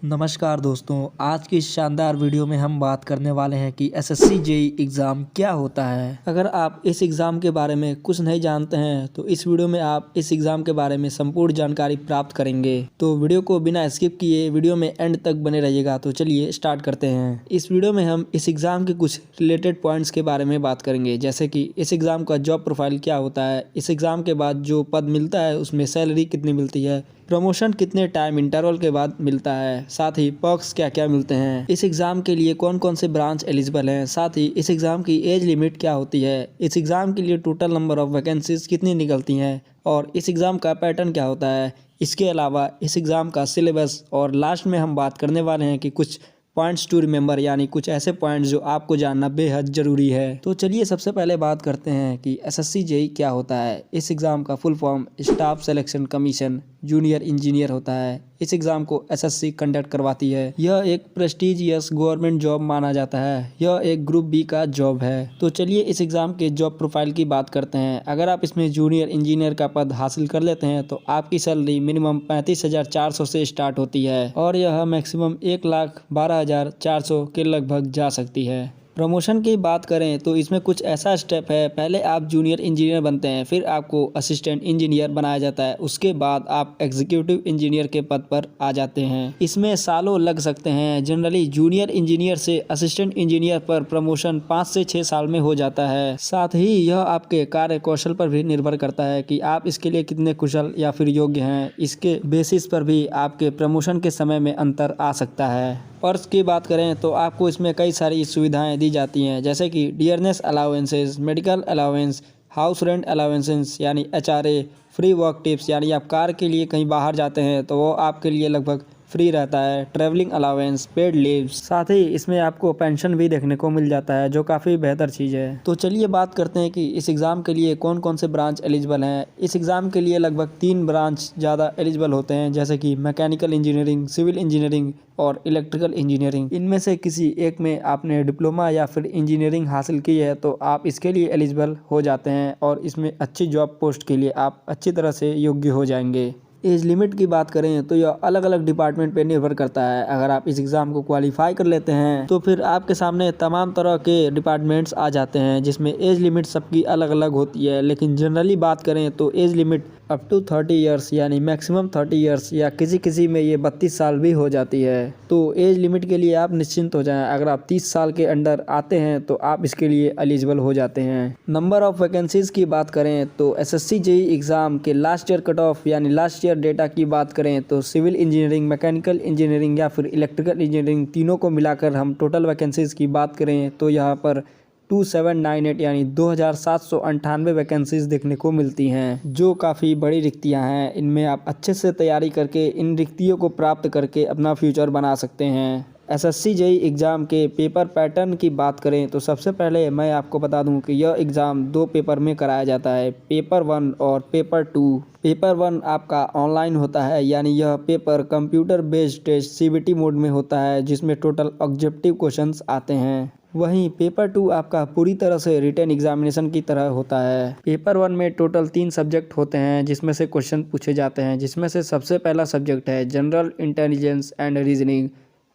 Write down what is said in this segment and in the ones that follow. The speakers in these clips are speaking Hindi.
नमस्कार दोस्तों, आज की इस शानदार वीडियो में हम बात करने वाले हैं कि एसएससी जेईई एग्ज़ाम क्या होता है। अगर आप इस एग्ज़ाम के बारे में कुछ नहीं जानते हैं तो इस वीडियो में आप इस एग्ज़ाम के बारे में संपूर्ण जानकारी प्राप्त करेंगे। तो वीडियो को बिना स्किप किए वीडियो में एंड तक बने रहिएगा। तो चलिए स्टार्ट करते हैं। इस वीडियो में हम इस एग्ज़ाम के कुछ रिलेटेड पॉइंट्स के बारे में बात करेंगे, जैसे कि इस एग्ज़ाम का जॉब प्रोफाइल क्या होता है, इस एग्ज़ाम के बाद जो पद मिलता है उसमें सैलरी कितनी मिलती है, प्रमोशन कितने टाइम इंटरवल के बाद मिलता है, साथ ही पर्क्स क्या क्या मिलते हैं, इस एग्ज़ाम के लिए कौन कौन से ब्रांच एलिजिबल हैं, साथ ही इस एग्ज़ाम की एज लिमिट क्या होती है, इस एग्ज़ाम के लिए टोटल नंबर ऑफ वैकेंसीज कितनी निकलती हैं और इस एग्ज़ाम का पैटर्न क्या होता है। इसके अलावा इस एग्ज़ाम का सिलेबस और लास्ट में हम बात करने वाले हैं कि कुछ पॉइंट्स टू रिमेंबर, यानी कुछ ऐसे पॉइंट्स जो आपको जानना बेहद ज़रूरी है। तो चलिए सबसे पहले बात करते हैं कि एसएससी जेईई क्या होता है। इस एग्ज़ाम का full form staff selection commission junior engineer होता है। इस एग्ज़ाम को एसएससी कंडक्ट करवाती है। यह एक प्रेस्टिजियस गवर्नमेंट जॉब माना जाता है। यह एक ग्रुप बी का जॉब है। तो चलिए इस एग्ज़ाम के जॉब प्रोफाइल की बात करते हैं। अगर आप इसमें जूनियर इंजीनियर का पद हासिल कर लेते हैं तो आपकी सैलरी मिनिमम 35,400 से स्टार्ट होती है और यह मैक्सिमम 1,12,400 के लगभग जा सकती है। प्रमोशन की बात करें तो इसमें कुछ ऐसा स्टेप है, पहले आप जूनियर इंजीनियर बनते हैं, फिर आपको असिस्टेंट इंजीनियर बनाया जाता है, उसके बाद आप एग्जीक्यूटिव इंजीनियर के पद पर आ जाते हैं। इसमें सालों लग सकते हैं। जनरली जूनियर इंजीनियर से असिस्टेंट इंजीनियर पर प्रमोशन 5 से 6 साल में हो जाता है। साथ ही यह आपके कार्य कौशल पर भी निर्भर करता है कि आप इसके लिए कितने कुशल या फिर योग्य हैं। इसके बेसिस पर भी आपके प्रमोशन के समय में अंतर आ सकता है। पर्क्स की बात करें तो आपको इसमें कई सारी सुविधाएं दी जाती हैं, जैसे कि dearness allowances, medical allowance, house rent allowances यानी एचआरए, फ्री वर्क टिप्स यानी आप कार के लिए कहीं बाहर जाते हैं तो वो आपके लिए लगभग फ्री रहता है, ट्रैवलिंग अलाउंस, पेड लीव्स, साथ ही इसमें आपको पेंशन भी देखने को मिल जाता है जो काफ़ी बेहतर चीज़ है। तो चलिए बात करते हैं कि इस एग्ज़ाम के लिए कौन कौन से ब्रांच एलिजिबल हैं। इस एग्ज़ाम के लिए लगभग 3 ब्रांच ज़्यादा एलिजिबल होते हैं, जैसे कि मैकेनिकल इंजीनियरिंग, सिविल इंजीनियरिंग और इलेक्ट्रिकल इंजीनियरिंग। इनमें से किसी एक में आपने डिप्लोमा या फिर इंजीनियरिंग हासिल की है तो आप इसके लिए एलिजिबल हो जाते हैं और इसमें अच्छी जॉब पोस्ट के लिए आप अच्छी तरह से योग्य हो जाएंगे। एज लिमिट की बात करें तो यह अलग अलग डिपार्टमेंट पे निर्भर करता है। अगर आप इस एग्ज़ाम को क्वालिफाई कर लेते हैं तो फिर आपके सामने तमाम तरह के डिपार्टमेंट्स आ जाते हैं, जिसमें एज लिमिट सबकी अलग अलग होती है। लेकिन जनरली बात करें तो age limit up to 30 years यानी मैक्सिमम 30 ईयर्स या किसी किसी में ये 32 साल भी हो जाती है। तो एज लिमिट के लिए आप निश्चिंत हो जाएं। अगर आप 30 साल के अंडर आते हैं तो आप इसके लिए एलिजिबल हो जाते हैं। नंबर ऑफ वैकेंसीज की बात करें तो एसएससी जेईई एग्ज़ाम के लास्ट ईयर कट ऑफ यानी लास्ट ईयर डेटा की बात करें तो सिविल इंजीनियरिंग, मैकेनिकल इंजीनियरिंग या फिर इलेक्ट्रिकल इंजीनियरिंग तीनों को मिलाकर हम टोटल वैकेंसीज की बात करें तो यहाँ पर 2798 यानी 2798 वैकेंसीज देखने को मिलती हैं, जो काफ़ी बड़ी रिक्तियां हैं। इनमें आप अच्छे से तैयारी करके इन रिक्तियों को प्राप्त करके अपना फ्यूचर बना सकते हैं। एसएससी जेईई एग्ज़ाम के पेपर पैटर्न की बात करें तो सबसे पहले मैं आपको बता दूं कि यह एग्ज़ाम 2 पेपर में कराया जाता है, पेपर 1 और पेपर 2। पेपर 1 आपका ऑनलाइन होता है, यानी यह paper computer based test CBT mode में होता है, जिसमें टोटल ऑब्जेक्टिव क्वेश्चंस आते हैं। वहीं पेपर 2 आपका पूरी तरह से रिटन एग्जामिनेशन की तरह होता है। पेपर 1 में टोटल 3 सब्जेक्ट होते हैं जिसमें से क्वेश्चन पूछे जाते हैं, जिसमें से सबसे पहला सब्जेक्ट है जनरल इंटेलिजेंस एंड रीजनिंग,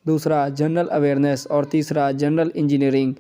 दूसरा जनरल अवेयरनेस और तीसरा जनरल इंजीनियरिंग।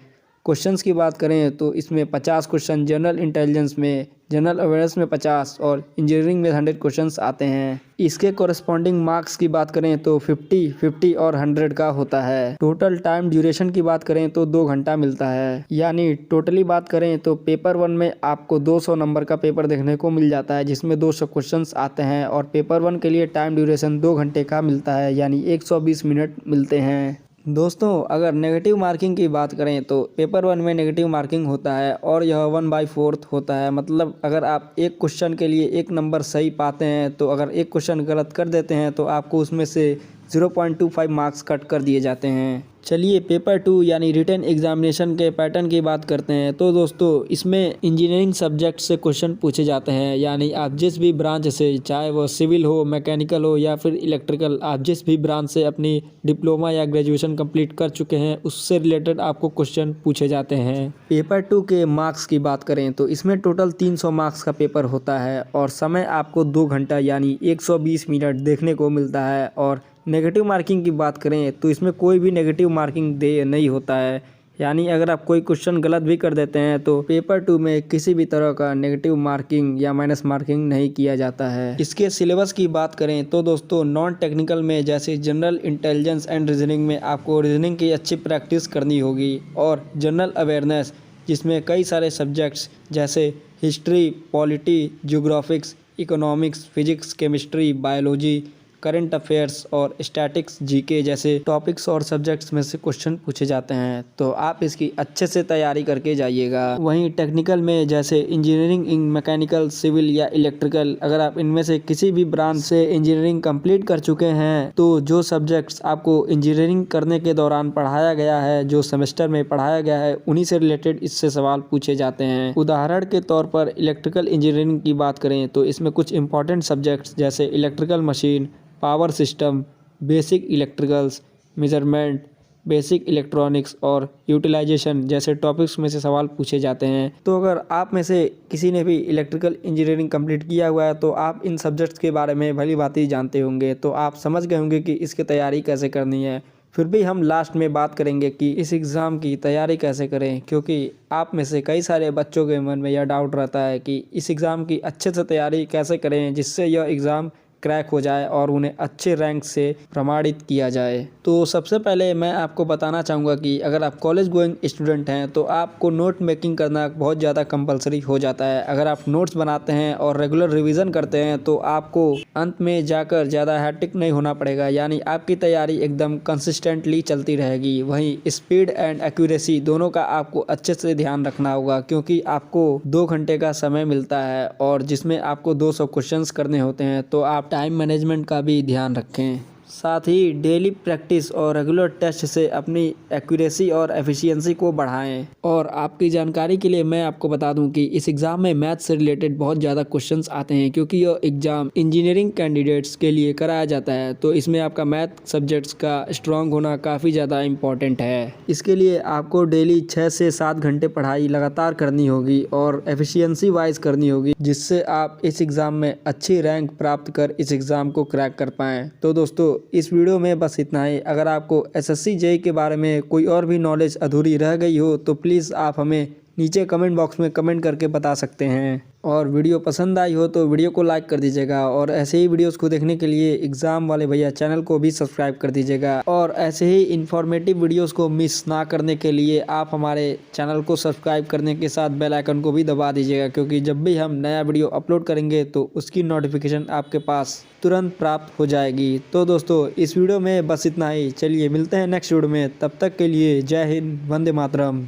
क्वेश्चंस की बात करें तो इसमें 50 क्वेश्चन जनरल इंटेलिजेंस में, जनरल अवेयरनेस में 50 और इंजीनियरिंग में 100 क्वेश्चंस आते हैं। इसके कोरस्पॉन्डिंग मार्क्स की बात करें तो 50, 50 और 100 का होता है। टोटल टाइम ड्यूरेशन की बात करें तो 2 घंटा मिलता है। यानी टोटली बात करें तो पेपर 1 में आपको 200 नंबर का पेपर देखने को मिल जाता है, जिसमें 200 क्वेश्चंस आते हैं और पेपर 1 के लिए टाइम ड्यूरेशन 2 घंटे का मिलता है, यानी 120 मिनट मिलते हैं। दोस्तों, अगर नेगेटिव मार्किंग की बात करें तो पेपर 1 में नेगेटिव मार्किंग होता है और यह 1/4 होता है। मतलब अगर आप एक क्वेश्चन के लिए 1 नंबर सही पाते हैं तो अगर एक क्वेश्चन गलत कर देते हैं तो आपको उसमें से 0.25 मार्क्स कट कर दिए जाते हैं। चलिए पेपर 2 यानी रिटन एग्जामिनेशन के पैटर्न की बात करते हैं। तो दोस्तों, इसमें इंजीनियरिंग सब्जेक्ट से क्वेश्चन पूछे जाते हैं, यानी आप जिस भी ब्रांच से, चाहे वो सिविल हो, मैकेनिकल हो या फिर इलेक्ट्रिकल, आप जिस भी ब्रांच से अपनी डिप्लोमा या ग्रेजुएशन कंप्लीट कर चुके हैं उससे रिलेटेड आपको क्वेश्चन पूछे जाते हैं। पेपर 2 के मार्क्स की बात करें तो इसमें टोटल 300 मार्क्स का पेपर होता है और समय आपको 2 घंटा यानी 120 मिनट देखने को मिलता है और नेगेटिव मार्किंग की बात करें तो इसमें कोई भी नेगेटिव मार्किंग दे नहीं होता है, यानी अगर आप कोई क्वेश्चन गलत भी कर देते हैं तो पेपर 2 में किसी भी तरह का नेगेटिव मार्किंग या माइनस मार्किंग नहीं किया जाता है। इसके सिलेबस की बात करें तो दोस्तों नॉन टेक्निकल में जैसे जनरल इंटेलिजेंस एंड रीजनिंग में आपको रीजनिंग की अच्छी प्रैक्टिस करनी होगी, और जनरल अवेयरनेस जिसमें कई सारे सब्जेक्ट्स जैसे history, polity, geographics, economics, physics, chemistry, biology, current affairs और स्टैटिक्स, जीके जैसे टॉपिक्स और सब्जेक्ट्स में से क्वेश्चन पूछे जाते हैं, तो आप इसकी अच्छे से तैयारी करके जाइएगा। वहीं टेक्निकल में जैसे इंजीनियरिंग इन मैकेनिकल, सिविल या इलेक्ट्रिकल, अगर आप इनमें से किसी भी ब्रांच से इंजीनियरिंग कंप्लीट कर चुके हैं तो जो सब्जेक्ट्स आपको इंजीनियरिंग करने के दौरान पढ़ाया गया है, जो सेमेस्टर में पढ़ाया गया है, उन्हीं से रिलेटेड इससे सवाल पूछे जाते हैं। उदाहरण के तौर पर इलेक्ट्रिकल इंजीनियरिंग की बात करें तो इसमें कुछ इंपॉर्टेंट सब्जेक्ट्स जैसे electrical machine, power system, basic electricals, measurement, basic electronics और यूटिलाइजेशन जैसे टॉपिक्स में से सवाल पूछे जाते हैं। तो अगर आप में से किसी ने भी इलेक्ट्रिकल इंजीनियरिंग कंप्लीट किया हुआ है तो आप इन सब्जेक्ट्स के बारे में भली भांति जानते होंगे, तो आप समझ गए होंगे कि इसकी तैयारी कैसे करनी है। फिर भी हम लास्ट में बात करेंगे कि इस एग्ज़ाम की तैयारी कैसे करें, क्योंकि आप में से कई सारे बच्चों के मन में यह डाउट रहता है कि इस एग्ज़ाम की अच्छे से तैयारी कैसे करें जिससे यह एग्ज़ाम क्रैक हो जाए और उन्हें अच्छे रैंक से प्रमाणित किया जाए। तो सबसे पहले मैं आपको बताना चाहूँगा कि अगर आप कॉलेज गोइंग स्टूडेंट हैं तो आपको नोट मेकिंग करना बहुत ज़्यादा कंपलसरी हो जाता है। अगर आप नोट्स बनाते हैं और रेगुलर रिवीजन करते हैं तो आपको अंत में जाकर ज़्यादा हैट्रिक नहीं होना पड़ेगा, यानी आपकी तैयारी एकदम कंसिस्टेंटली चलती रहेगी। वहीं स्पीड एंड एक्यूरेसी दोनों का आपको अच्छे से ध्यान रखना होगा, क्योंकि आपको 2 घंटे का समय मिलता है और जिसमें आपको 200 क्वेश्चंस करने होते हैं, तो आप टाइम मैनेजमेंट का भी ध्यान रखें। साथ ही डेली प्रैक्टिस और रेगुलर टेस्ट से अपनी एक्यूरेसी और एफिशिएंसी को बढ़ाएं। और आपकी जानकारी के लिए मैं आपको बता दूं कि इस एग्ज़ाम में मैथ से रिलेटेड बहुत ज़्यादा क्वेश्चंस आते हैं, क्योंकि यह एग्ज़ाम इंजीनियरिंग कैंडिडेट्स के लिए कराया जाता है, तो इसमें आपका मैथ सब्जेक्ट्स का स्ट्रॉन्ग होना काफ़ी ज़्यादा इम्पॉर्टेंट है। इसके लिए आपको डेली 6 से 7 घंटे पढ़ाई लगातार करनी होगी और एफिशिएंसी वाइज करनी होगी, जिससे आप इस एग्ज़ाम में अच्छी रैंक प्राप्त कर इस एग्ज़ाम को क्रैक कर पाएँ। तो दोस्तों इस वीडियो में बस इतना ही। अगर आपको एसएससी जेईई के बारे में कोई और भी नॉलेज अधूरी रह गई हो तो प्लीज़ आप हमें नीचे कमेंट बॉक्स में कमेंट करके बता सकते हैं। और वीडियो पसंद आई हो तो वीडियो को लाइक कर दीजिएगा, और ऐसे ही वीडियोस को देखने के लिए एग्ज़ाम वाले भैया चैनल को भी सब्सक्राइब कर दीजिएगा। और ऐसे ही इन्फॉर्मेटिव वीडियोस को मिस ना करने के लिए आप हमारे चैनल को सब्सक्राइब करने के साथ बेल आइकन को भी दबा दीजिएगा, क्योंकि जब भी हम नया वीडियो अपलोड करेंगे तो उसकी नोटिफिकेशन आपके पास तुरंत प्राप्त हो जाएगी। तो दोस्तों इस वीडियो में बस इतना ही। चलिए मिलते हैं नेक्स्ट वीडियो में, तब तक के लिए जय हिंद, वंदे मातरम।